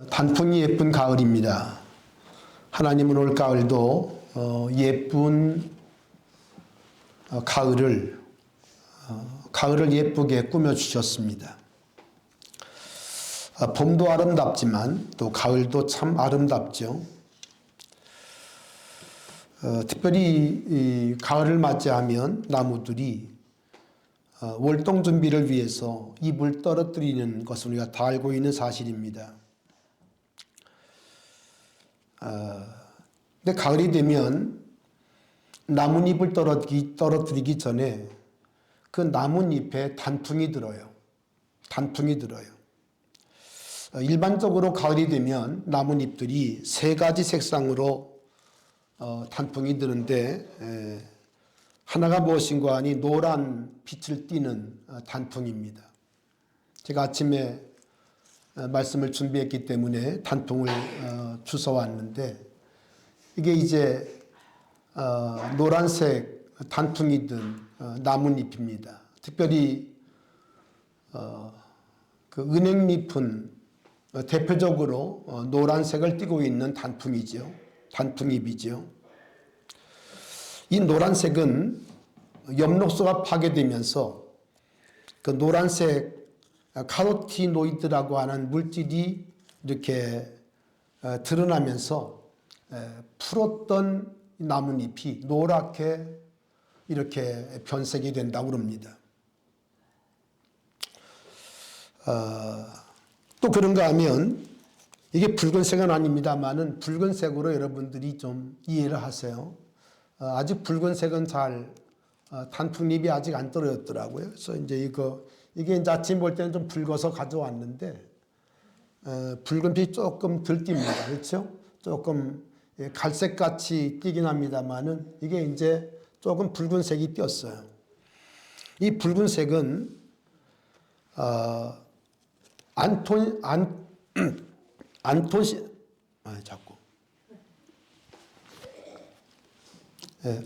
단풍이 예쁜 가을입니다. 하나님은 올 가을도 예쁜 가을을 예쁘게 꾸며주셨습니다. 봄도 아름답지만 또 가을도 참 아름답죠. 특별히 이 가을을 맞이하면 나무들이 월동 준비를 위해서 잎을 떨어뜨리는 것을 우리가 다 알고 있는 사실입니다. 근데 가을이 되면 나뭇잎을 떨어뜨리기 전에 그 나뭇잎에 단풍이 들어요. 단풍이 들어요. 일반적으로 가을이 되면 나뭇잎들이 세 가지 색상으로 단풍이 드는데 하나가 무엇인가 하니 노란 빛을 띠는 단풍입니다. 제가 아침에 말씀을 준비했기 때문에 단풍을 주워왔는데 이게 이제 노란색 단풍이 든 나뭇잎입니다. 특별히 그 은행잎은 대표적으로 노란색을 띠고 있는 단풍이죠. 단풍잎이죠. 이 노란색은 엽록소가 파괴되면서 그 노란색 카로티노이드라고 하는 물질이 이렇게 드러나면서 푸렀던 나뭇잎이 노랗게 이렇게 변색이 된다고 합니다. 또 그런가 하면 이게 붉은색은 아닙니다만은 붉은색으로 여러분들이 좀 이해를 하세요. 아직 붉은색은 잘 단풍잎이 아직 안 떨어졌더라고요. 그래서 이제 이게 이제 아침 볼 때는 좀 붉어서 가져왔는데 붉은빛이 조금 덜 띕니다. 그렇죠? 조금 갈색같이 띄긴 합니다만은 이게 이제 조금 붉은색이 띄었어요. 이 붉은색은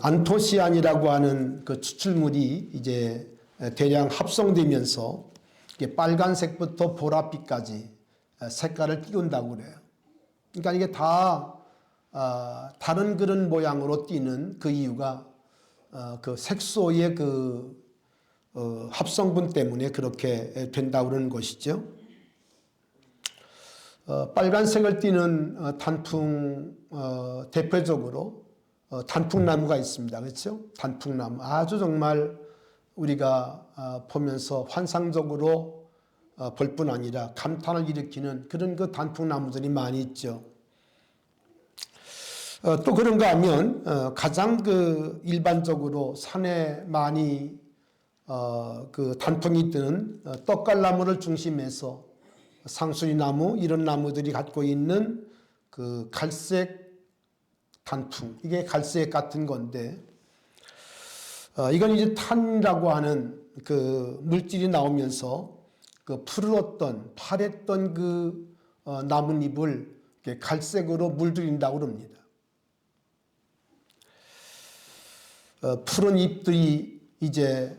안토시안이라고 하는 그 추출물이 이제 대량 합성되면서 빨간색부터 보랏빛까지 색깔을 띄운다고 그래요. 그러니까 이게 다 다른 그런 모양으로 띄는 그 이유가 그 색소의 그 합성분 때문에 그렇게 된다고 그러는 것이죠. 빨간색을 띠는 단풍 대표적으로 단풍나무가 있습니다. 그렇죠? 단풍나무 아주 정말 우리가 보면서 환상적으로 볼 뿐 아니라 감탄을 일으키는 그런 그 단풍나무들이 많이 있죠. 또 그런가 하면 가장 그 일반적으로 산에 많이 그 단풍이 뜨는 떡갈나무를 중심해서 상수리나무 이런 나무들이 갖고 있는 그 갈색 단풍, 이게 갈색 같은 건데 이건 이제 탄이라고 하는 그 물질이 나오면서 그 푸르렀던 파랬던 그 나뭇잎을 갈색으로 물들인다고 합니다. 푸른 잎들이 이제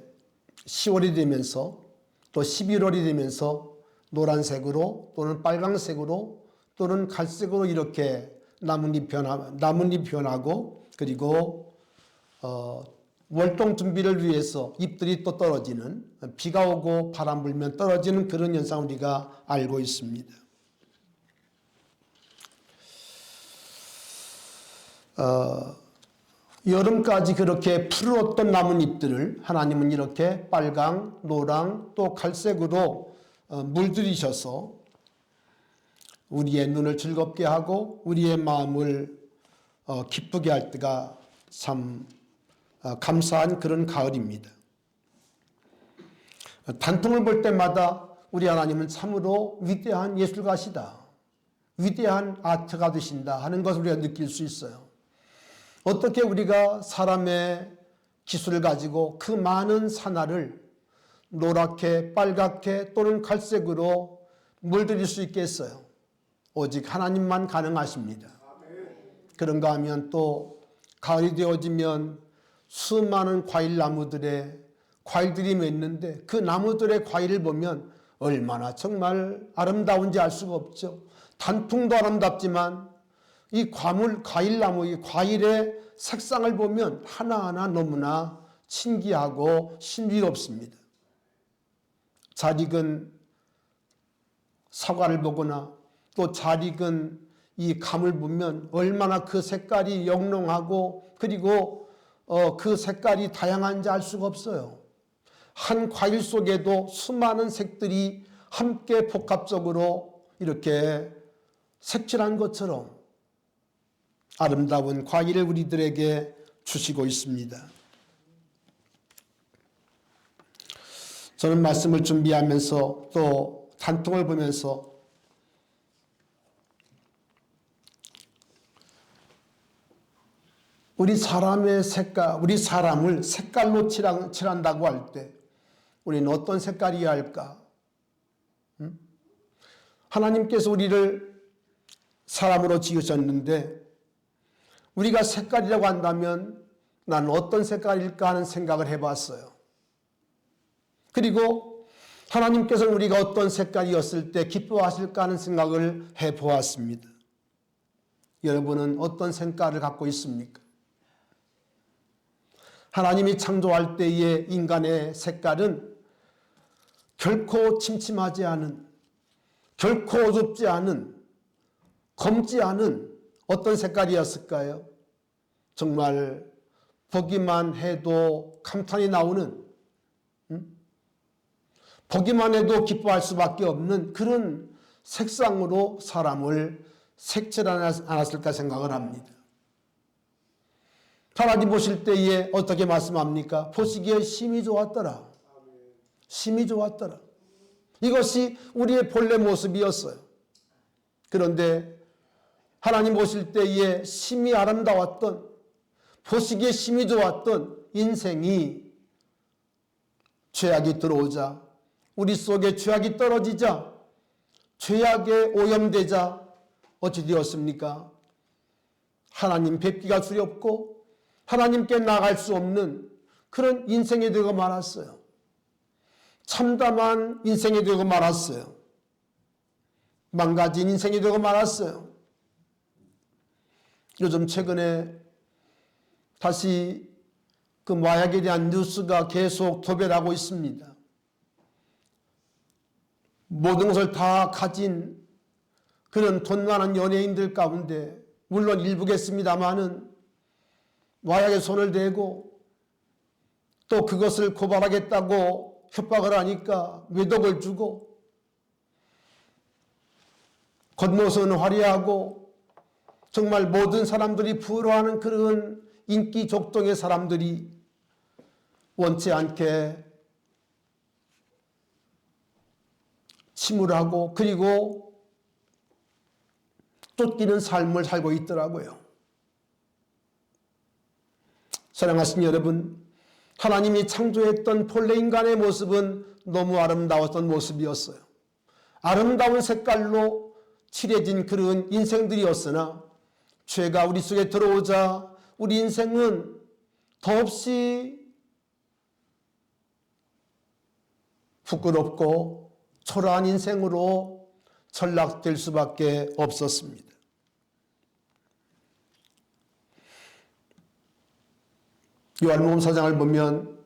10월이 되면서 또 11월이 되면서 노란색으로 또는 빨강색으로 또는 갈색으로 이렇게 나뭇잎 변하고 그리고 월동 준비를 위해서 잎들이 또 떨어지는 비가 오고 바람 불면 떨어지는 그런 현상을 우리가 알고 있습니다. 여름까지 그렇게 푸르렀던 나뭇잎들을 하나님은 이렇게 빨강, 노랑 또 갈색으로 물들이셔서 우리의 눈을 즐겁게 하고 우리의 마음을 기쁘게 할 때가 참 감사한 그런 가을입니다. 단풍을 볼 때마다 우리 하나님은 참으로 위대한 예술가시다. 위대한 아트가 되신다 하는 것을 우리가 느낄 수 있어요. 어떻게 우리가 사람의 기술을 가지고 그 많은 산화를 노랗게 빨갛게 또는 갈색으로 물들일 수 있겠어요? 오직 하나님만 가능하십니다. 그런가 하면 또 가을이 되어지면 수많은 과일나무들의 과일들이 맺는데 그 나무들의 과일을 보면 얼마나 정말 아름다운지 알 수가 없죠. 단풍도 아름답지만 이 과일나무, 이 과일의 색상을 보면 하나하나 너무나 신기하고 신비롭습니다. 잘 익은 사과를 보거나 또 잘 익은 이 감을 보면 얼마나 그 색깔이 영롱하고 그리고 그 색깔이 다양한지 알 수가 없어요. 한 과일 속에도 수많은 색들이 함께 복합적으로 이렇게 색칠한 것처럼 아름다운 과일을 우리들에게 주시고 있습니다. 저는 말씀을 준비하면서 또 단통을 보면서 우리 사람을 색깔로 칠한다고 할 때 우리는 어떤 색깔이어야 할까? 하나님께서 우리를 사람으로 지으셨는데 우리가 색깔이라고 한다면 나는 어떤 색깔일까 하는 생각을 해봤어요. 그리고 하나님께서는 우리가 어떤 색깔이었을 때 기뻐하실까 하는 생각을 해보았습니다. 여러분은 어떤 색깔을 갖고 있습니까? 하나님이 창조할 때의 인간의 색깔은 결코 침침하지 않은, 결코 어둡지 않은, 검지 않은 어떤 색깔이었을까요? 정말 보기만 해도 감탄이 나오는, 보기만 해도 기뻐할 수밖에 없는 그런 색상으로 사람을 색칠하지 않았을까 생각을 합니다. 하나님 보실 때에 어떻게 말씀합니까? 보시기에 심히 좋았더라. 심히 좋았더라. 이것이 우리의 본래 모습이었어요. 그런데 하나님 보실 때에 심히 아름다웠던, 보시기에 심히 좋았던 인생이 죄악이 들어오자, 우리 속에 죄악이 떨어지자, 죄악에 오염되자 어찌 되었습니까? 하나님 뵙기가 두렵고 하나님께 나갈 수 없는 그런 인생이 되고 말았어요. 참담한 인생이 되고 말았어요. 망가진 인생이 되고 말았어요. 요즘 최근에 다시 그 마약에 대한 뉴스가 계속 도배하고 있습니다. 모든 것을 다 가진 그런 돈 많은 연예인들 가운데 물론 일부겠습니다마는 마약에 손을 대고 또 그것을 고발하겠다고 협박을 하니까 외독을 주고 겉모습은 화려하고 정말 모든 사람들이 부러워하는 그런 인기 족동의 사람들이 원치 않게 침울하고 그리고 쫓기는 삶을 살고 있더라고요. 사랑하신 여러분, 하나님이 창조했던 본래 인간의 모습은 너무 아름다웠던 모습이었어요. 아름다운 색깔로 칠해진 그런 인생들이었으나 죄가 우리 속에 들어오자 우리 인생은 더없이 부끄럽고 초라한 인생으로 전락될 수밖에 없었습니다. 요한복음 4장을 보면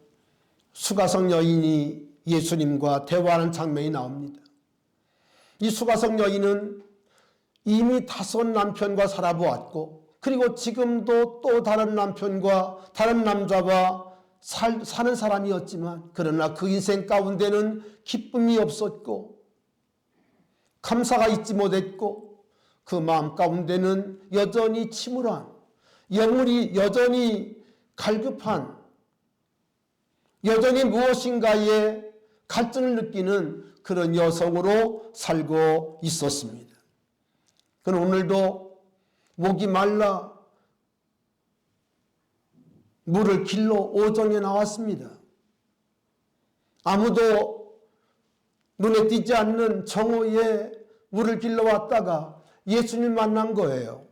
수가성 여인이 예수님과 대화하는 장면이 나옵니다. 이 수가성 여인은 이미 5 남편과 살아보았고 그리고 지금도 또 다른 남편과 다른 남자와 사는 사람이었지만 그러나 그 인생 가운데는 기쁨이 없었고 감사가 있지 못했고 그 마음 가운데는 여전히 침울한 영혼이 여전히 갈급한 여전히 무엇인가에 갈증을 느끼는 그런 여성으로 살고 있었습니다. 그는 오늘도 목이 말라 물을 길러 오정에 나왔습니다. 아무도 눈에 띄지 않는 정오에 물을 길러 왔다가 예수님 만난 거예요.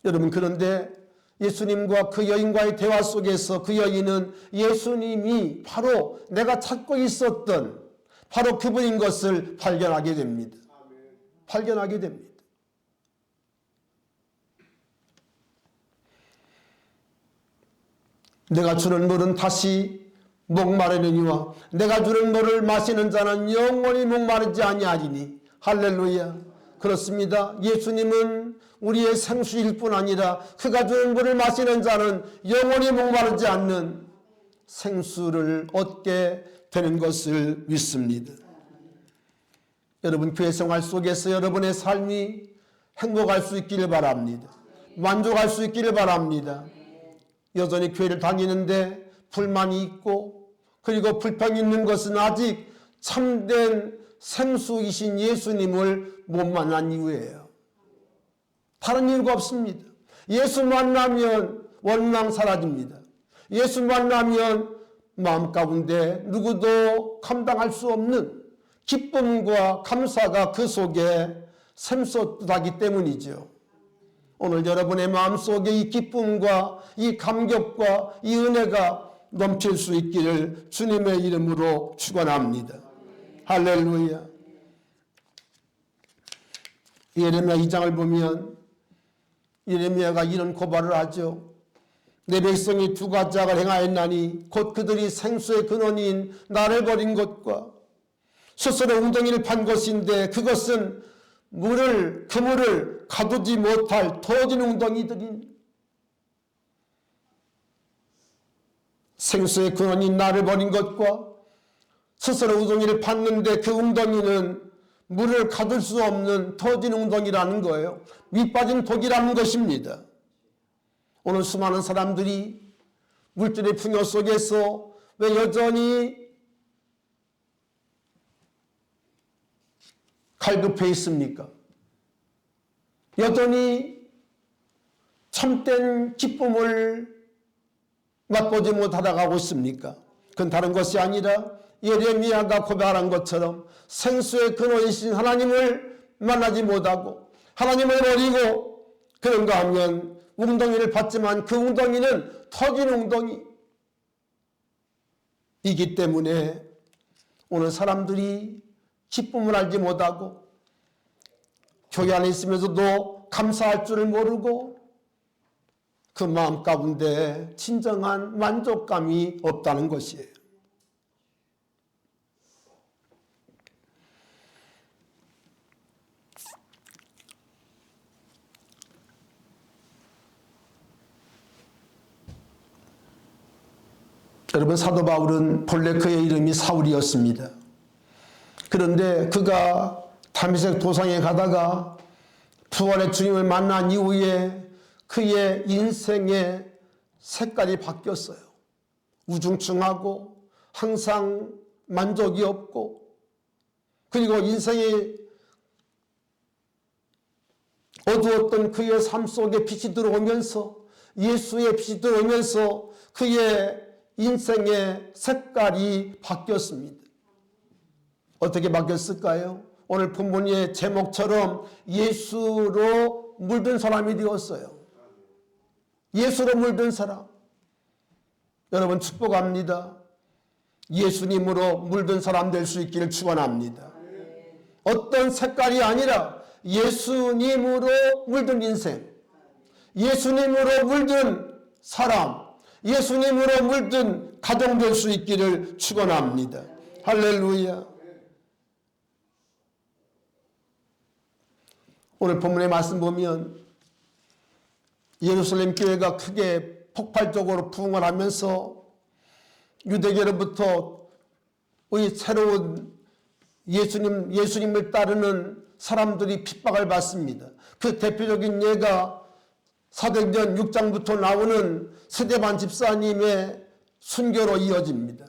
여러분, 그런데 예수님과 그 여인과의 대화 속에서 그 여인은 예수님이 바로 내가 찾고 있었던 바로 그분인 것을 발견하게 됩니다. 발견하게 됩니다. 내가 주는 물은 다시 목마르느니와 내가 주는 물을 마시는 자는 영원히 목마르지 아니하리니. 할렐루야. 그렇습니다. 예수님은 우리의 생수일 뿐 아니라 그가 주는 물을 마시는 자는 영원히 목마르지 않는 생수를 얻게 되는 것을 믿습니다. 여러분 교회 생활 속에서 여러분의 삶이 행복할 수 있기를 바랍니다. 만족할 수 있기를 바랍니다. 여전히 교회를 다니는데 불만이 있고 그리고 불평이 있는 것은 아직 참된 생수이신 예수님을 못 만난 이유예요. 다른 이유가 없습니다. 예수 만나면 원망 사라집니다. 예수 만나면 마음 가운데 누구도 감당할 수 없는 기쁨과 감사가 그 속에 샘솟하기 때문이죠. 오늘 여러분의 마음속에 이 기쁨과 이 감격과 이 은혜가 넘칠 수 있기를 주님의 이름으로 축원합니다. 할렐루야. 예레미야 2장을 보면 예레미야가 이런 고발을 하죠. 내 백성이 두 가지 악을 행하였나니 곧 그들이 생수의 근원인 나를 버린 것과 스스로 웅덩이를 판 것인데 그것은 그물을 가두지 못할 터진 웅덩이들인 생수의 근원인 나를 버린 것과 스스로 웅덩이를 팠는데 그 웅덩이는 물을 가둘 수 없는 터진 웅덩이라는 거예요. 밑빠진 독이라는 것입니다. 오늘 수많은 사람들이 물질의 풍요 속에서 왜 여전히 갈급해 있습니까? 여전히 참된 기쁨을 맛보지 못하다 가고 있습니까? 그건 다른 것이 아니라 예레미야가 고백한 것처럼 생수의 근원이신 하나님을 만나지 못하고 하나님을 버리고 그런가 하면 웅덩이를 봤지만 그 웅덩이는 터진 웅덩이이기 때문에 오늘 사람들이 기쁨을 알지 못하고 교회 안에 있으면서도 감사할 줄을 모르고 그 마음 가운데 진정한 만족감이 없다는 것이에요. 여러분 사도 바울은 본래 그의 이름이 사울이었습니다. 그런데 그가 다메섹 도상에 가다가 부활의 주님을 만난 이후에 그의 인생의 색깔이 바뀌었어요. 우중충하고 항상 만족이 없고 그리고 인생이 어두웠던 그의 삶 속에 빛이 들어오면서 예수의 빛이 들어오면서 그의 인생의 색깔이 바뀌었습니다. 어떻게 바뀌었을까요? 오늘 본문의 제목처럼 예수로 물든 사람이 되었어요. 예수로 물든 사람. 여러분 축복합니다. 예수님으로 물든 사람 될 수 있기를 축원합니다. 어떤 색깔이 아니라 예수님으로 물든 인생, 예수님으로 물든 사람, 예수님으로 물든 가정 될 수 있기를 축원합니다. 할렐루야. 오늘 본문의 말씀 보면 예루살렘 교회가 크게 폭발적으로 부흥을 하면서 유대교로부터 새로운 예수님을 따르는 사람들이 핍박을 받습니다. 그 대표적인 예가 사도행전 6장부터 나오는 스데반 집사님의 순교로 이어집니다.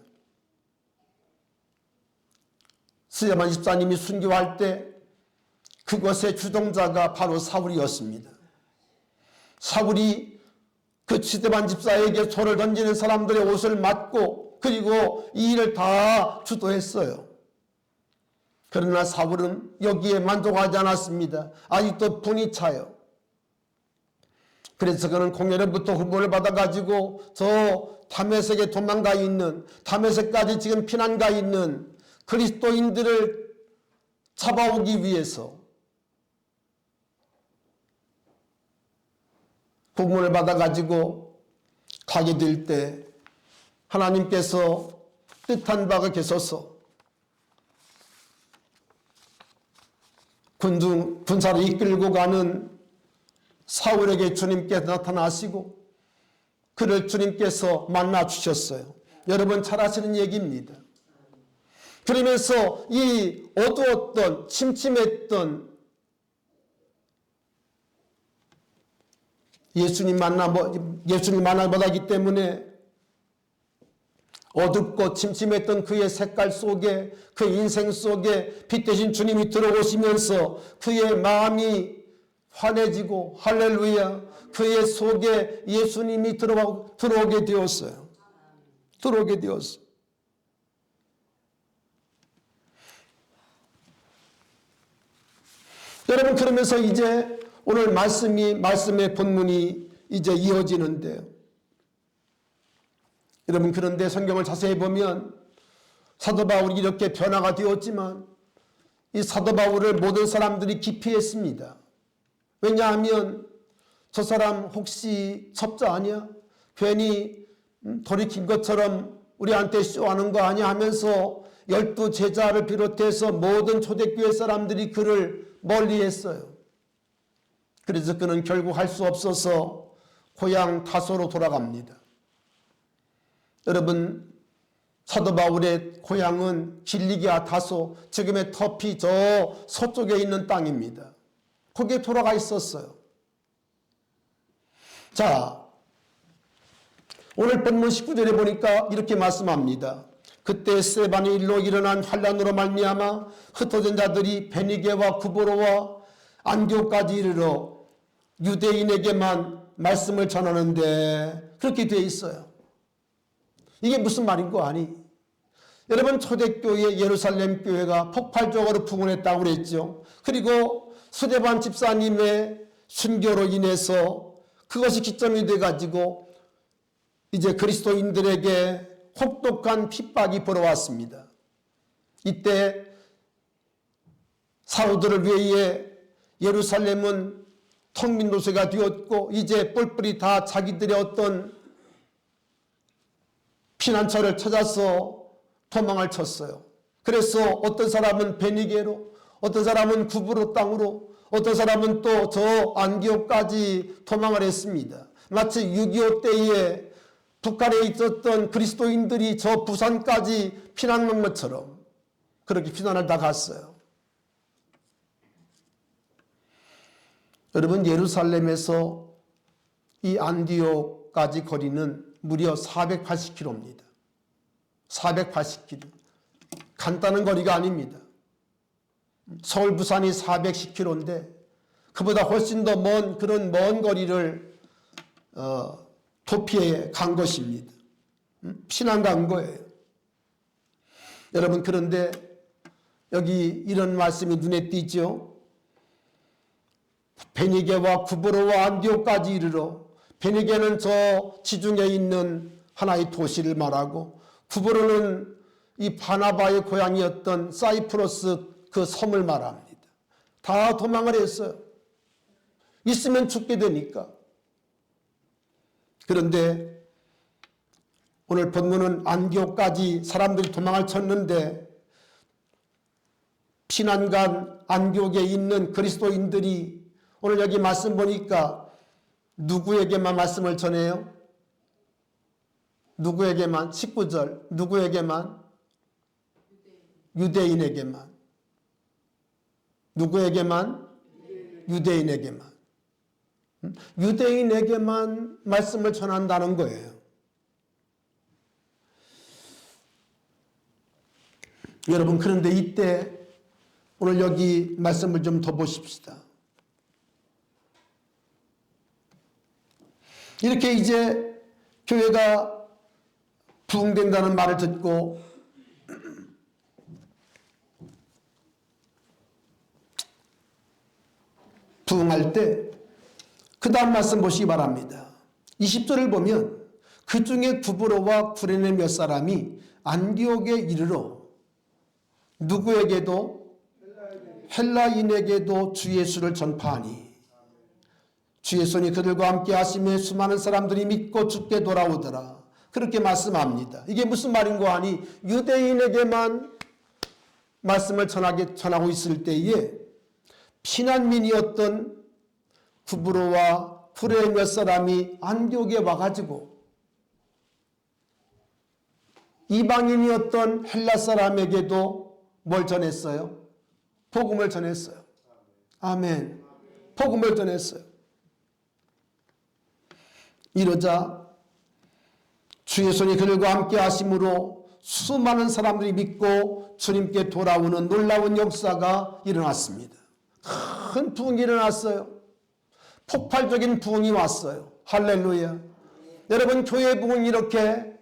스데반 집사님이 순교할 때 그것의 주동자가 바로 사울이었습니다. 사울이 그 스데반 집사에게 돌을 던지는 사람들의 옷을 맞고 그리고 이 일을 다 주도했어요. 그러나 사울은 여기에 만족하지 않았습니다. 아직도 분이 차요. 그래서 그는 공회로부터 후보를 받아가지고 저 다메섹에 도망가 있는, 다메섹까지 지금 피난가 있는 그리스도인들을 잡아오기 위해서 부름을 받아가지고 가게 될 때 하나님께서 뜻한 바가 계셔서 군사를 이끌고 가는 사울에게 주님께서 나타나시고 그를 주님께서 만나 주셨어요. 여러분 잘 아시는 얘기입니다. 그러면서 이 어두웠던 침침했던 예수님 만나 못하기 때문에 어둡고 침침했던 그의 색깔 속에 그 인생 속에 빛 대신 주님이 들어오시면서 그의 마음이 환해지고 할렐루야 그의 속에 예수님이 들어오게 되었어요. 들어오게 되었어요. 여러분 그러면서 이제 오늘 말씀의 본문이 이제 이어지는데요. 여러분 그런데 성경을 자세히 보면 사도 바울이 이렇게 변화가 되었지만 이 사도 바울을 모든 사람들이 기피했습니다. 왜냐하면 저 사람 혹시 첩자 아니야? 괜히 돌이킨 것처럼 우리한테 쇼하는 거 아니야? 하면서 12 제자를 비롯해서 모든 초대교회 사람들이 그를 멀리했어요. 그래서 그는 결국 할 수 없어서 고향 다소로 돌아갑니다. 여러분 사도 바울의 고향은 길리기아 다소, 지금의 터키 저 서쪽에 있는 땅입니다. 거기에 돌아가 있었어요. 자, 오늘 본문 19절에 보니까 이렇게 말씀합니다. 그때 스데반의 일로 일어난 환란으로 말미암아 흩어진 자들이 베니게와 구브로와 안디옥까지 이르러 유대인에게만 말씀을 전하는데 그렇게 되어 있어요. 이게 무슨 말인 거 아니? 여러분 초대교회 예루살렘 교회가 폭발적으로 부흥했다고 그랬죠. 그리고 스데반 집사님의 순교로 인해서 그것이 기점이 돼가지고 이제 그리스도인들에게 혹독한 핍박이 벌어왔습니다. 이때 사우들을 위해 예루살렘은 텅빈도시가 되었고 이제 뿔뿔이 다 자기들의 어떤 피난처를 찾아서 도망을 쳤어요. 그래서 어떤 사람은 베니게로, 어떤 사람은 구브로 땅으로, 어떤 사람은 또 저 안디옥까지 도망을 했습니다. 마치 6.25 때에 북한에 있었던 그리스도인들이 저 부산까지 피난한 것처럼 그렇게 피난을 다 갔어요. 여러분 예루살렘에서 이 안디옥까지 거리는 무려 480km입니다. 480km. 간단한 거리가 아닙니다. 서울 부산이 410km인데 그보다 훨씬 더 먼 그런 먼 거리를 도피해 간 것입니다. 피난 간 거예요. 여러분 그런데 여기 이런 말씀이 눈에 띄죠. 베니게와 구브로와 안디옥까지 이르러 베니게는 저 지중해에 있는 하나의 도시를 말하고 구브로는 이 바나바의 고향이었던 사이프러스 그 섬을 말합니다. 다 도망을 했어요. 있으면 죽게 되니까. 그런데 오늘 본문은 안디옥까지 사람들이 도망을 쳤는데 피난간 안디옥에 있는 그리스도인들이 오늘 여기 말씀 보니까 누구에게만 말씀을 전해요? 누구에게만? 19절 누구에게만? 유대인에게만. 누구에게만? 유대인에게만. 유대인에게만 말씀을 전한다는 거예요. 여러분 그런데 이때 오늘 여기 말씀을 좀 더 보십시다. 이렇게 이제 교회가 부흥된다는 말을 듣고 부흥할 때 그 다음 말씀 보시기 바랍니다. 20절을 보면 그 중에 구브로와 구레네 몇 사람이 안디옥에 이르러 누구에게도 헬라인에게도 주 예수를 전파하니 주의 손이 그들과 함께 하심에 수많은 사람들이 믿고 주께 돌아오더라. 그렇게 말씀합니다. 이게 무슨 말인고 하니 유대인에게만 말씀을 전하고 있을 때에 피난민이었던 구브로와 프레의 몇 사람이 안디옥에 와가지고 이방인이었던 헬라 사람에게도 뭘 전했어요? 복음을 전했어요. 아멘. 복음을 전했어요. 이러자 주의 손이 그들과 함께 하심으로 수많은 사람들이 믿고 주님께 돌아오는 놀라운 역사가 일어났습니다. 큰 부흥이 일어났어요. 폭발적인 부흥이 왔어요. 할렐루야. 여러분, 교회 부흥이 이렇게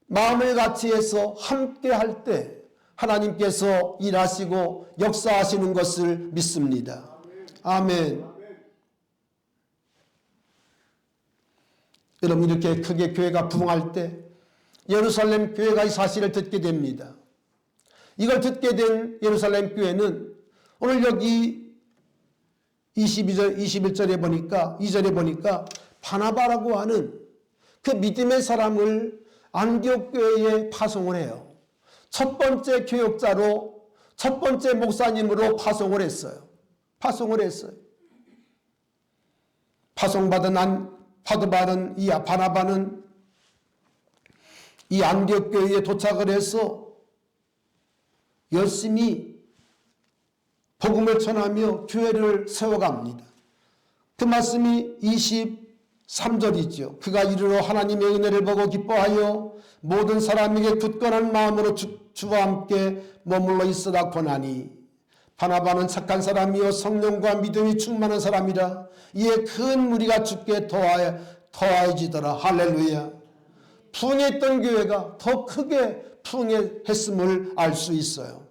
마음을 같이 해서 함께 할 때 하나님께서 일하시고 역사하시는 것을 믿습니다. 아멘. 여러분, 이렇게 크게 교회가 부흥할 때 예루살렘 교회가 이 사실을 듣게 됩니다. 이걸 듣게 된 예루살렘 교회는 오늘 여기 21절에 보니까 2절에 보니까 바나바라고 하는 그 믿음의 사람을 안디옥 교회에 파송을 해요. 첫 번째 교역자로 첫 번째 목사님으로 파송을 했어요. 파송받은 이 바나바는 이 안디옥 교회에 도착을 해서 열심히 복음을 전하며 교회를 세워갑니다. 그 말씀이 23절이죠. 그가 이르러 하나님의 은혜를 보고 기뻐하여 모든 사람에게 굳건한 마음으로 주와 함께 머물러 있으라 권하니 바나바는 착한 사람이요 성령과 믿음이 충만한 사람이라 이에 큰 무리가 주께 더하여지더라. 할렐루야. 부흥했던 교회가 더 크게 부흥했음을 알 수 있어요.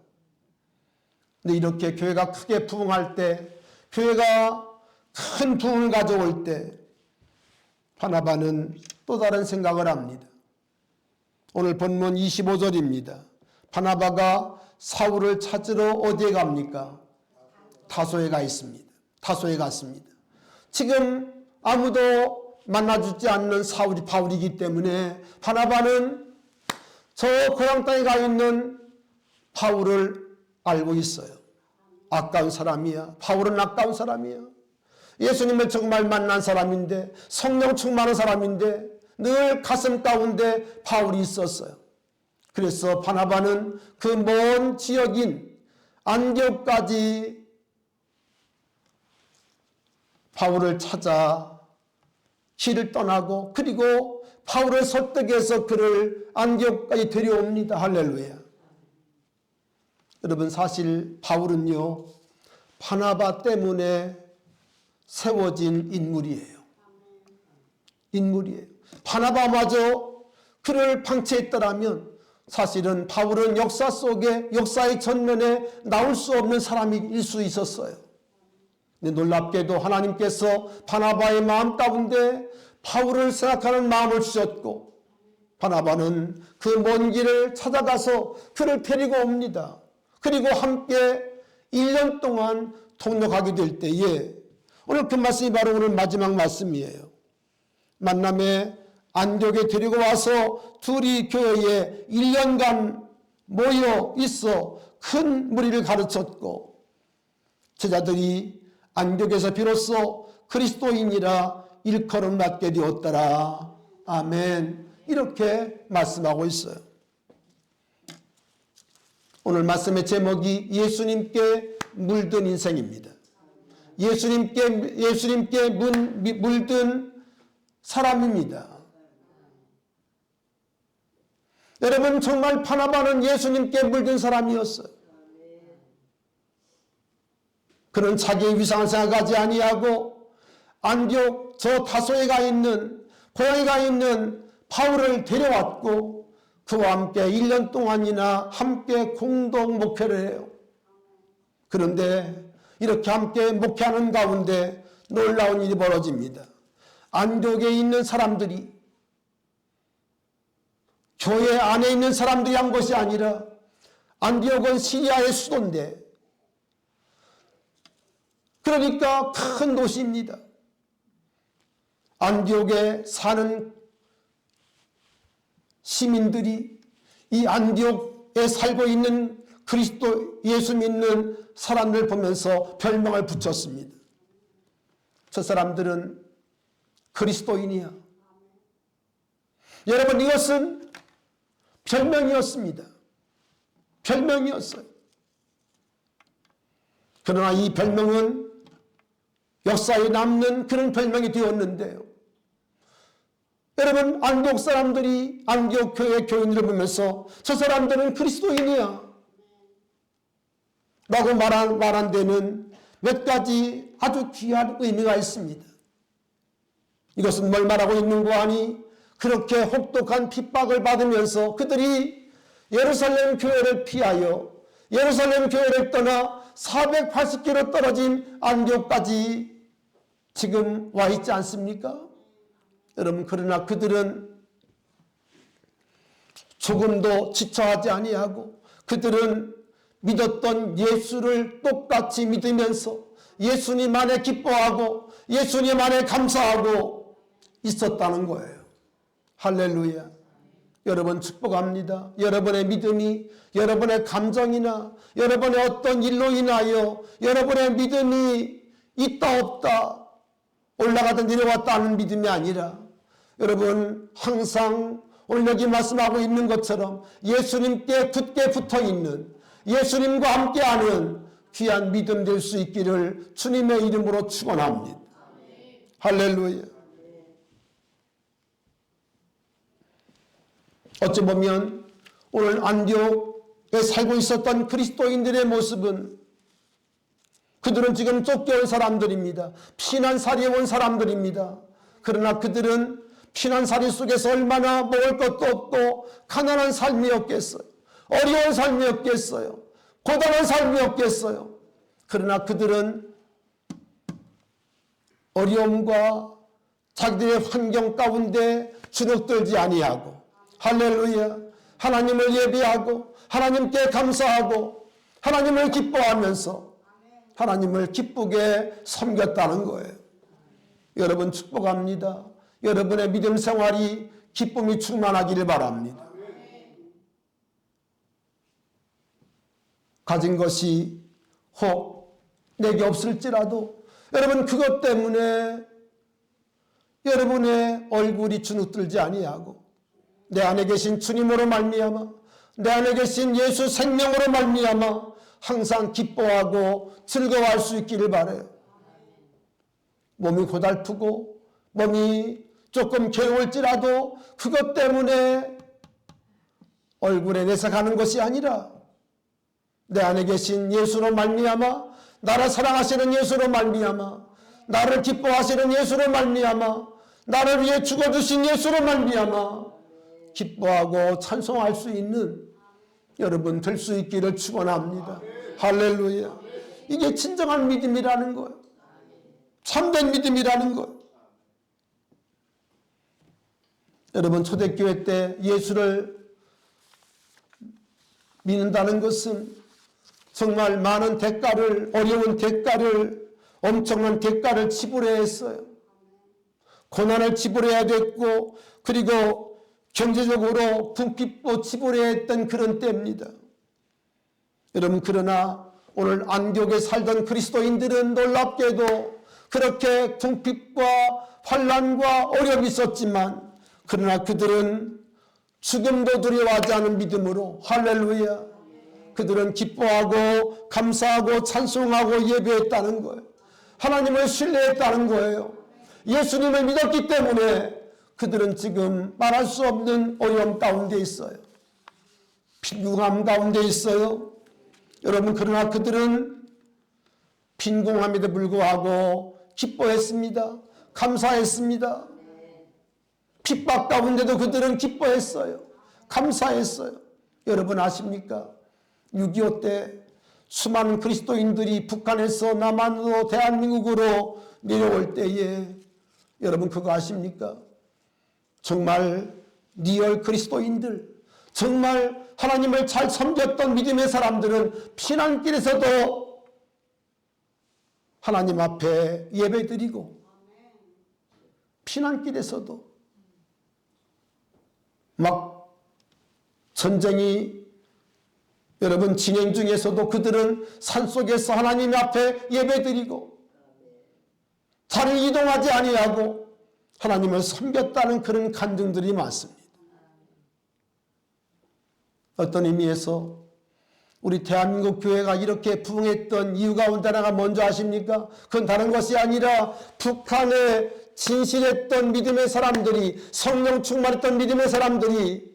근데 이렇게 교회가 크게 부흥할 때, 교회가 큰 부흥을 가져올 때 바나바는 또 다른 생각을 합니다. 오늘 본문 25절입니다. 바나바가 사울을 찾으러 어디에 갑니까? 다소에 가 있습니다. 다소에 갔습니다. 지금 아무도 만나주지 않는 바울이기 때문에 바나바는 저 고향 땅에 가 있는 바울을 알고 있어요. 아까운 사람이야. 바울은 아까운 사람이야. 예수님을 정말 만난 사람인데, 성령 충만한 사람인데 늘 가슴 가운데 바울이 있었어요. 그래서 바나바는 그 먼 지역인 안디옥까지 바울을 찾아 길을 떠나고, 그리고 바울을 설득해서 그를 안디옥까지 데려옵니다. 할렐루야. 여러분, 사실 바울은요 바나바 때문에 세워진 인물이에요. 바나바마저 그를 방치했더라면 사실은 바울은 역사의 전면에 나올 수 없는 사람일 수 있었어요. 근데 놀랍게도 하나님께서 바나바의 마음 가운데 바울을 생각하는 마음을 주셨고, 바나바는 그 먼 길을 찾아가서 그를 데리고 옵니다. 그리고 함께 1년 동안 동역하게 될 때에, 오늘 그 말씀이 바로 오늘 마지막 말씀이에요. 만남에 안디옥에 데리고 와서 둘이 교회에 1년간 모여 있어 큰 무리를 가르쳤고, 제자들이 안디옥에서 비로소 그리스도인이라 일컬음 받게 되었더라. 아멘. 이렇게 말씀하고 있어요. 오늘 말씀의 제목이 예수님께 물든 인생입니다. 예수님께 물든 사람입니다. 여러분, 정말 바나바는 예수님께 물든 사람이었어요. 그는 자기의 위상을 생각하지 아니하고 안디옥 저 다소에 가 있는, 고향에 가 있는 바울을 데려왔고 그와 함께 1년 동안이나 함께 공동 목회를 해요. 그런데 이렇게 함께 목회하는 가운데 놀라운 일이 벌어집니다. 안디옥에 있는 사람들이, 교회 안에 있는 사람들이 한 것이 아니라, 안디옥은 시리아의 수도인데, 그러니까 큰 도시입니다. 안디옥에 사는 시민들이 이 안디옥에 살고 있는 그리스도 예수 믿는 사람들 보면서 별명을 붙였습니다. 저 사람들은 그리스도인이야. 여러분, 이것은 별명이었습니다. 별명이었어요. 그러나 이 별명은 역사에 남는 그런 별명이 되었는데요. 여러분, 안디옥 사람들이 안디옥 교회 교인들을 보면서 저 사람들은 그리스도인이야 라고 말한 데는 몇 가지 아주 귀한 의미가 있습니다. 이것은 뭘 말하고 있는고 하니, 그렇게 혹독한 핍박을 받으면서 그들이 예루살렘 교회를 피하여 예루살렘 교회를 떠나 480km 떨어진 안디옥까지 지금 와 있지 않습니까? 여러분, 그러나 그들은 조금도 지쳐하지 아니하고 그들은 믿었던 예수를 똑같이 믿으면서 예수님 안에 기뻐하고 예수님 안에 감사하고 있었다는 거예요. 할렐루야. 여러분, 축복합니다. 여러분의 믿음이, 여러분의 감정이나 여러분의 어떤 일로 인하여 여러분의 믿음이 있다 없다, 올라가다 내려왔다 하는 믿음이 아니라, 여러분 항상 오늘 여기 말씀하고 있는 것처럼 예수님께 굳게 붙어있는, 예수님과 함께하는 귀한 믿음 될 수 있기를 주님의 이름으로 축원합니다. 할렐루야. 어찌 보면 오늘 안디옥에 살고 있었던 그리스도인들의 모습은, 그들은 지금 쫓겨온 사람들입니다. 피난살이에 온 사람들입니다. 그러나 그들은 피난살이 속에서 얼마나 먹을 것도 없고 가난한 삶이었겠어요. 어려운 삶이었겠어요. 고단한 삶이었겠어요. 그러나 그들은 어려움과 자기들의 환경 가운데 주눅들지 아니하고, 할렐루야, 하나님을 예배하고 하나님께 감사하고 하나님을 기뻐하면서 하나님을 기쁘게 섬겼다는 거예요. 여러분, 축복합니다. 여러분의 믿음 생활이 기쁨이 충만하기를 바랍니다. 가진 것이 혹 내게 없을지라도 여러분, 그것 때문에 여러분의 얼굴이 주눅들지 아니하고 내 안에 계신 주님으로 말미암아, 내 안에 계신 예수 생명으로 말미암아 항상 기뻐하고 즐거워할 수 있기를 바라요. 몸이 고달프고 몸이 조금 괴로울지라도 그것 때문에 얼굴에 내색하는 것이 아니라 내 안에 계신 예수로 말미암아, 나를 사랑하시는 예수로 말미암아, 나를 기뻐하시는 예수로 말미암아, 나를 위해 죽어주신 예수로 말미암아 기뻐하고 찬송할 수 있는 여러분 될 수 있기를 축원합니다. 할렐루야. 이게 진정한 믿음이라는 거예요. 참된 믿음이라는 거예요. 여러분, 초대교회 때 예수를 믿는다는 것은 정말 많은 대가를, 어려운 대가를, 엄청난 대가를 지불해야 했어요. 고난을 지불해야 됐고, 그리고 경제적으로 궁핍도 지불해야 했던 그런 때입니다. 여러분, 그러나 오늘 안디옥에 살던 그리스도인들은 놀랍게도 그렇게 궁핍과 환난과 어려움이 있었지만, 그러나 그들은 죽음도 두려워하지 않은 믿음으로, 할렐루야, 그들은 기뻐하고 감사하고 찬송하고 예배했다는 거예요. 하나님을 신뢰했다는 거예요. 예수님을 믿었기 때문에 그들은 지금 말할 수 없는 어려움 가운데 있어요. 빈궁함 가운데 있어요. 여러분, 그러나 그들은 빈궁함에도 불구하고 기뻐했습니다. 감사했습니다. 핍박 가운데도 그들은 기뻐했어요. 감사했어요. 여러분 아십니까? 6.25 때 수많은 그리스도인들이 북한에서 남한으로 대한민국으로 내려올 때에 여러분 그거 아십니까? 정말 리얼 그리스도인들, 정말 하나님을 잘 섬겼던 믿음의 사람들은 피난길에서도 하나님 앞에 예배드리고 피난길에서도 막 전쟁이 여러분 진행 중에서도 그들은 산속에서 하나님 앞에 예배드리고 다른 이동하지 아니하고 하나님을 섬겼다는 그런 간증들이 많습니다. 어떤 의미에서 우리 대한민국 교회가 이렇게 부흥했던 이유 가운데 하나가 뭔지 아십니까? 그건 다른 것이 아니라 북한에 진실했던 믿음의 사람들이, 성령 충만했던 믿음의 사람들이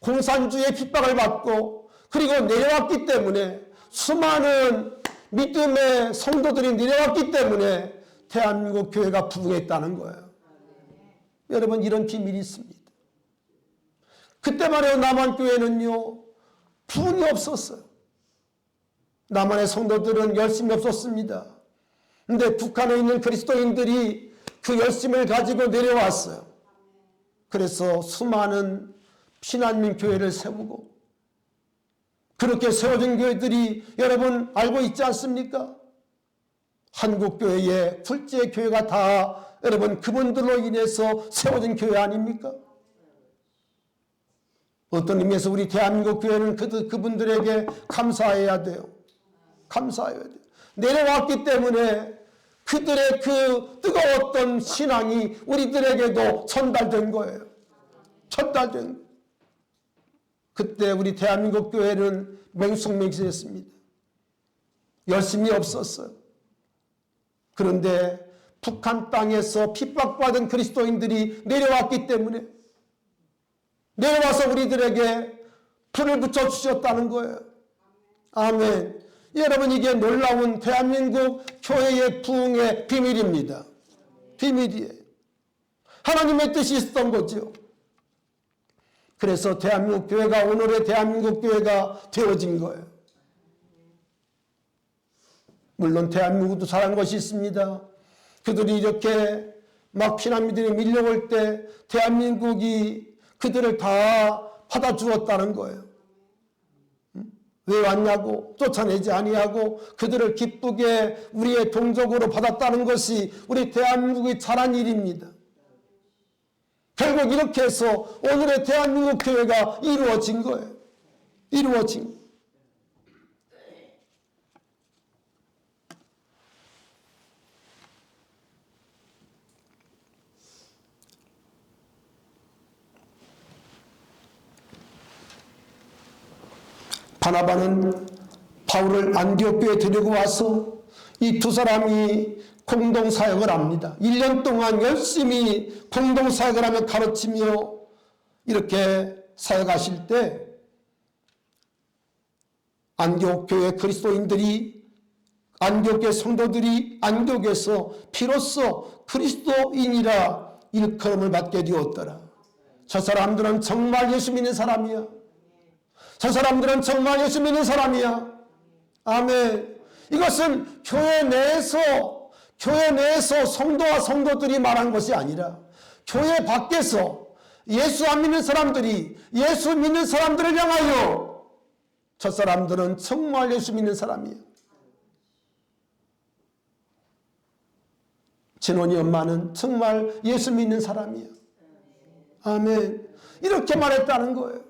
공산주의의 핍박을 받고 그리고 내려왔기 때문에, 수많은 믿음의 성도들이 내려왔기 때문에 대한민국 교회가 부흥했다는 거예요. 여러분, 이런 비밀이 있습니다. 그때 말이에요. 남한교회는요 부흥이 없었어요. 남한의 성도들은 열심이 없었습니다. 그런데 북한에 있는 그리스도인들이 그 열심을 가지고 내려왔어요. 그래서 수많은 피난민 교회를 세우고, 그렇게 세워진 교회들이 여러분 알고 있지 않습니까? 한국교회의 굴지의 교회가 다 여러분 그분들로 인해서 세워진 교회 아닙니까? 어떤 의미에서 우리 대한민국 교회는 그분들에게 감사해야 돼요. 감사해야 돼요. 내려왔기 때문에 그들의 그 뜨거웠던 신앙이 우리들에게도 전달된 거예요. 전달된 거예요. 그때 우리 대한민국 교회는 맹숭맹숭했습니다. 열심이 없었어요. 그런데 북한 땅에서 핍박받은 그리스도인들이 내려왔기 때문에, 내려와서 우리들에게 불을 붙여주셨다는 거예요. 아멘. 여러분, 이게 놀라운 대한민국 교회의 부흥의 비밀입니다. 비밀이에요. 하나님의 뜻이 있었던 거죠. 그래서 대한민국 교회가 오늘의 대한민국 교회가 되어진 거예요. 물론 대한민국도 잘한 것이 있습니다. 그들이 이렇게 막 피난민들이 밀려올 때 대한민국이 그들을 다 받아주었다는 거예요. 왜 왔냐고 쫓아내지 아니하고 그들을 기쁘게 우리의 동족으로 받았다는 것이 우리 대한민국이 잘한 일입니다. 결국 이렇게 해서 오늘의 대한민국 교회가 이루어진 거예요. 이루어진 거예요. 바나바는 바울을 안디옥 교회에 데리고 와서 이 두 사람이 공동사역을 합니다. 1년 동안 열심히 공동사역을 하며 가르치며 이렇게 사역하실 때 안디옥 교회 그리스도인들이, 안디옥 교회 성도들이 안디옥에서 비로소 그리스도인이라 일컬음을 받게 되었더라. 저 사람들은 정말 예수 믿는 사람이야. 저 사람들은 정말 예수 믿는 사람이야. 아멘. 이것은 교회 내에서 성도와 성도들이 말한 것이 아니라 교회 밖에서 예수 안 믿는 사람들이 예수 믿는 사람들을 향하여 저 사람들은 정말 예수 믿는 사람이야. 진원이 엄마는 정말 예수 믿는 사람이야. 아멘. 이렇게 말했다는 거예요.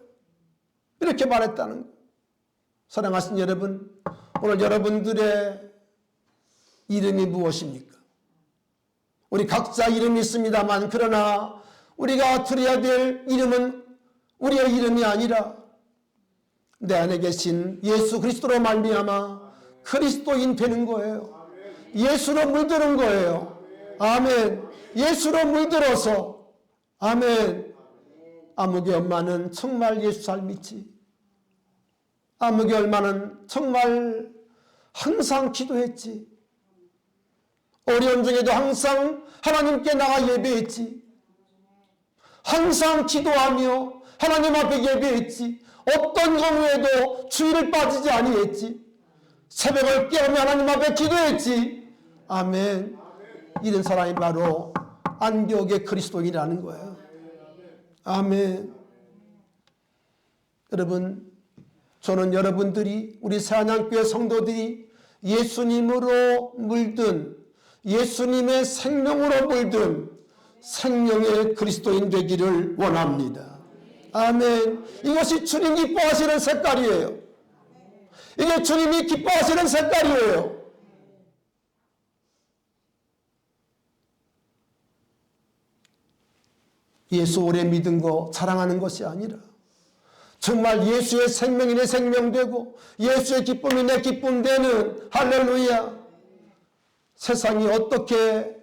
이렇게 말했다는 거예요. 사랑하신 여러분, 오늘 여러분들의 이름이 무엇입니까? 우리 각자 이름이 있습니다만, 그러나 우리가 드려야 될 이름은 우리의 이름이 아니라 내 안에 계신 예수 그리스도로 말미암아 그리스도인 되는 거예요. 예수로 물드는 거예요. 아멘. 예수로 물들어서, 아멘. 아무개 엄마는 정말 예수 잘 믿지. 아무개 엄마는 정말 항상 기도했지. 어려운 중에도 항상 하나님께 나가 예배했지. 항상 기도하며 하나님 앞에 예배했지. 어떤 경우에도 주의를 빠지지 아니했지. 새벽을 깨우며 하나님 앞에 기도했지. 아멘. 이런 사람이 바로 안디옥의 그리스도인이라는 거예요. 아멘. 여러분, 저는 여러분들이, 우리 새한양교회 성도들이 예수님으로 물든, 예수님의 생명으로 물든 생명의 그리스도인 되기를 원합니다. 아멘. 이것이 주님 기뻐하시는 색깔이에요. 이게 주님이 기뻐하시는 색깔이에요. 예수 오래 믿은 거 자랑하는 것이 아니라 정말 예수의 생명이 내 생명되고 예수의 기쁨이 내 기쁨 되는, 할렐루야, 세상이 어떻게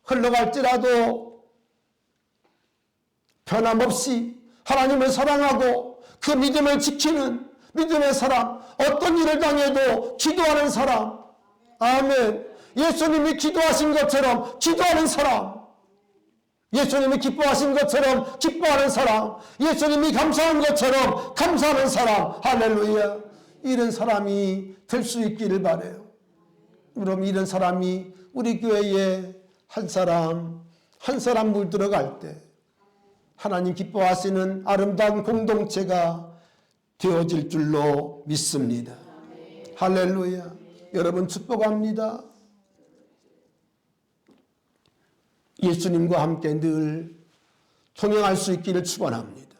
흘러갈지라도 변함없이 하나님을 사랑하고 그 믿음을 지키는 믿음의 사람, 어떤 일을 당해도 기도하는 사람, 아멘. 예수님이 기도하신 것처럼 기도하는 사람, 예수님이 기뻐하신 것처럼 기뻐하는 사람, 예수님이 감사한 것처럼 감사하는 사람, 할렐루야. 이런 사람이 될 수 있기를 바라요. 그럼 이런 사람이 우리 교회에 한 사람 물들어갈 때 하나님 기뻐하시는 아름다운 공동체가 되어질 줄로 믿습니다. 할렐루야. 여러분 축복합니다. 예수님과 함께 늘 동행할 수 있기를 축원합니다.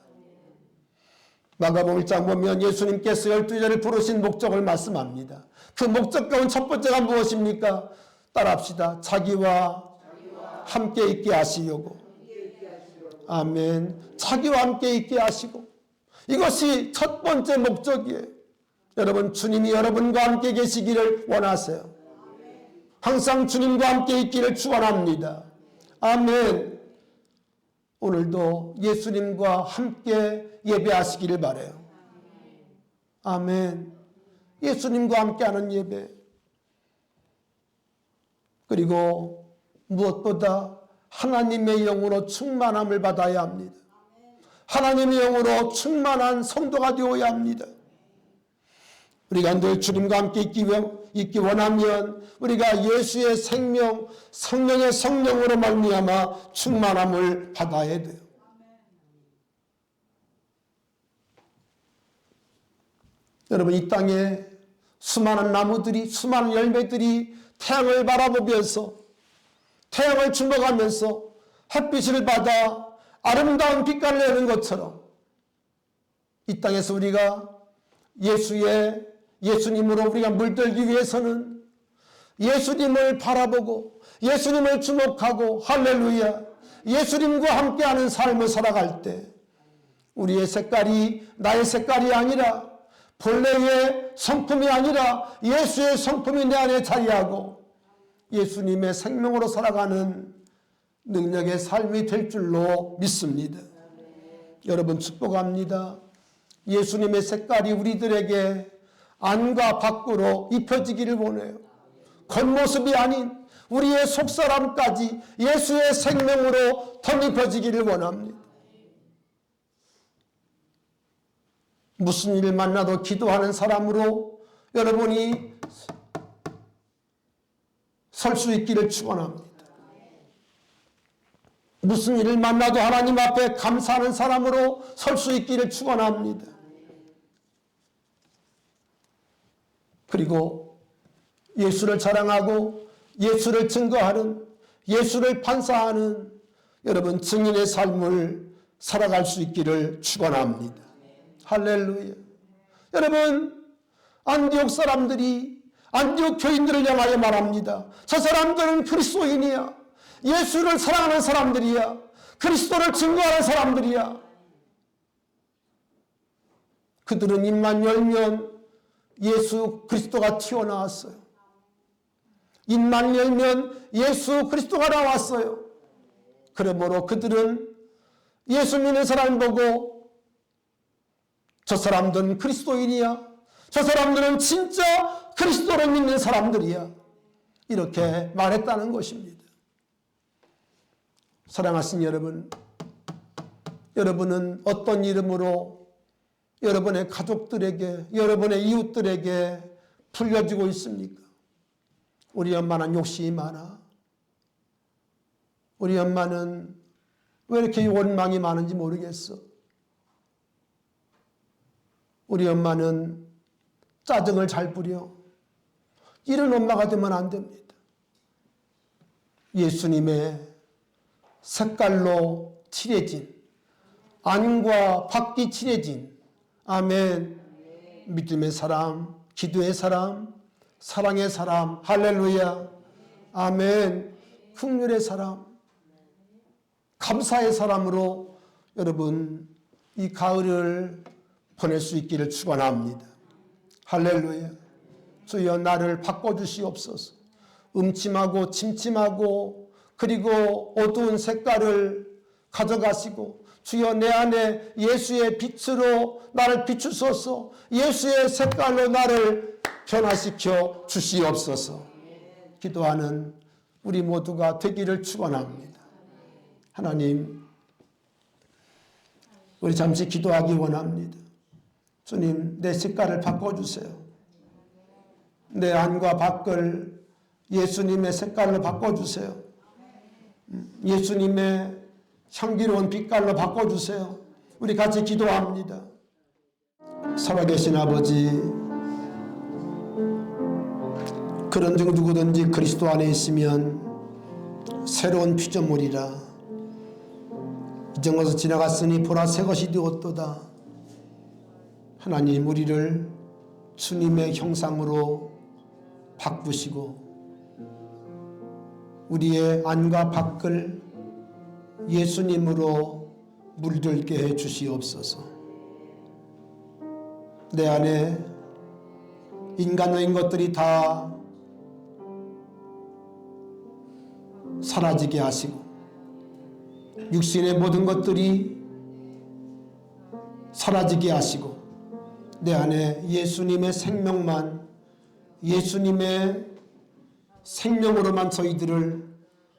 마가복음 1장 보면 예수님께서 12제를 부르신 목적을 말씀합니다. 그 목적 가운데 첫 번째가 무엇입니까? 따라합시다. 자기와 함께 있게 하시려고. 아멘. 자기와 함께 있게 하시고, 이것이 첫 번째 목적이에요. 여러분, 주님이 여러분과 함께 계시기를 원하세요. 항상 주님과 함께 있기를 축원합니다. 아멘. 오늘도 예수님과 함께 예배하시기를 바라요. 아멘. 예수님과 함께하는 예배. 그리고 무엇보다 하나님의 영으로 충만함을 받아야 합니다. 하나님의 영으로 충만한 성도가 되어야 합니다. 우리가 늘 주님과 함께 있기 원하면 우리가 예수의 생명, 성령의 성령으로 말미암아 충만함을 받아야 돼요. 여러분, 이 땅에 수많은 나무들이, 수많은 열매들이 태양을 바라보면서, 태양을 주목하면서 햇빛을 받아 아름다운 빛깔을 내는 것처럼 이 땅에서 우리가 예수님으로 우리가 물들기 위해서는 예수님을 바라보고 예수님을 주목하고, 할렐루야, 예수님과 함께하는 삶을 살아갈 때 우리의 색깔이 나의 색깔이 아니라, 본래의 성품이 아니라 예수의 성품이 내 안에 자리하고 예수님의 생명으로 살아가는 능력의 삶이 될 줄로 믿습니다. 여러분 축복합니다. 예수님의 색깔이 우리들에게 안과 밖으로 입혀지기를 원해요. 겉모습이 아닌 우리의 속사람까지 예수의 생명으로 덧입혀지기를 원합니다. 무슨 일을 만나도 기도하는 사람으로 여러분이 설 수 있기를 축원합니다. 무슨 일을 만나도 하나님 앞에 감사하는 사람으로 설 수 있기를 축원합니다. 그리고 예수를 자랑하고 예수를 증거하는, 예수를 판사하는 여러분 증인의 삶을 살아갈 수 있기를 축원합니다. 할렐루야. 여러분, 안디옥 사람들이 안디옥 교인들을 향하여 말합니다. 저 사람들은 그리스도인이야. 예수를 사랑하는 사람들이야. 그리스도를 증거하는 사람들이야. 그들은 입만 열면 예수 그리스도가 튀어나왔어요. 입만 열면 예수 그리스도가 나왔어요. 그러므로 그들은 예수 믿는 사람 보고 저 사람들은 그리스도인이야. 저 사람들은 진짜 그리스도를 믿는 사람들이야. 이렇게 말했다는 것입니다. 사랑하신 여러분, 여러분은 어떤 이름으로 여러분의 가족들에게, 여러분의 이웃들에게 불려지고 있습니까? 우리 엄마는 욕심이 많아. 우리 엄마는 왜 이렇게 원망이 많은지 모르겠어. 우리 엄마는 짜증을 잘 부려. 이런 엄마가 되면 안 됩니다. 예수님의 색깔로 칠해진, 안과 밖이 칠해진, 아멘, 믿음의 사람, 기도의 사람, 사랑의 사람, 할렐루야, 아멘, 긍휼의 사람, 감사의 사람으로 여러분 이 가을을 보낼 수 있기를 축원합니다. 할렐루야. 주여 나를 바꿔주시옵소서. 음침하고 침침하고 그리고 어두운 색깔을 가져가시고 주여 내 안에 예수의 빛으로 나를 비추소서. 예수의 색깔로 나를 변화시켜 주시옵소서. 기도하는 우리 모두가 되기를 축원합니다. 하나님, 우리 잠시 기도하기 원합니다. 주님, 내 색깔을 바꿔주세요. 내 안과 밖을 예수님의 색깔로 바꿔주세요. 예수님의 향기로운 빛깔로 바꿔주세요. 우리 같이 기도합니다. 살아계신 아버지, 그런 중 누구든지 그리스도 안에 있으면 새로운 피조물이라. 이전 것은 지나갔으니 보라 새 것이 되었도다. 하나님, 우리를 주님의 형상으로 바꾸시고 우리의 안과 밖을 예수님으로 물들게 해 주시옵소서. 내 안에 인간적인 것들이 다 사라지게 하시고 육신의 모든 것들이 사라지게 하시고 내 안에 예수님의 생명만, 예수님의 생명으로만 저희들을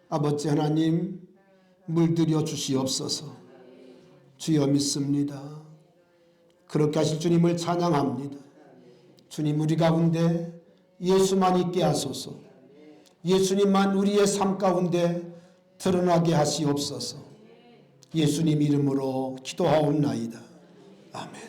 아버지 하나님 물들여 주시옵소서. 주여 믿습니다. 그렇게 하실 주님을 찬양합니다. 주님, 우리 가운데 예수만 있게 하소서. 예수님만 우리의 삶 가운데 드러나게 하시옵소서. 예수님 이름으로 기도하옵나이다. 아멘.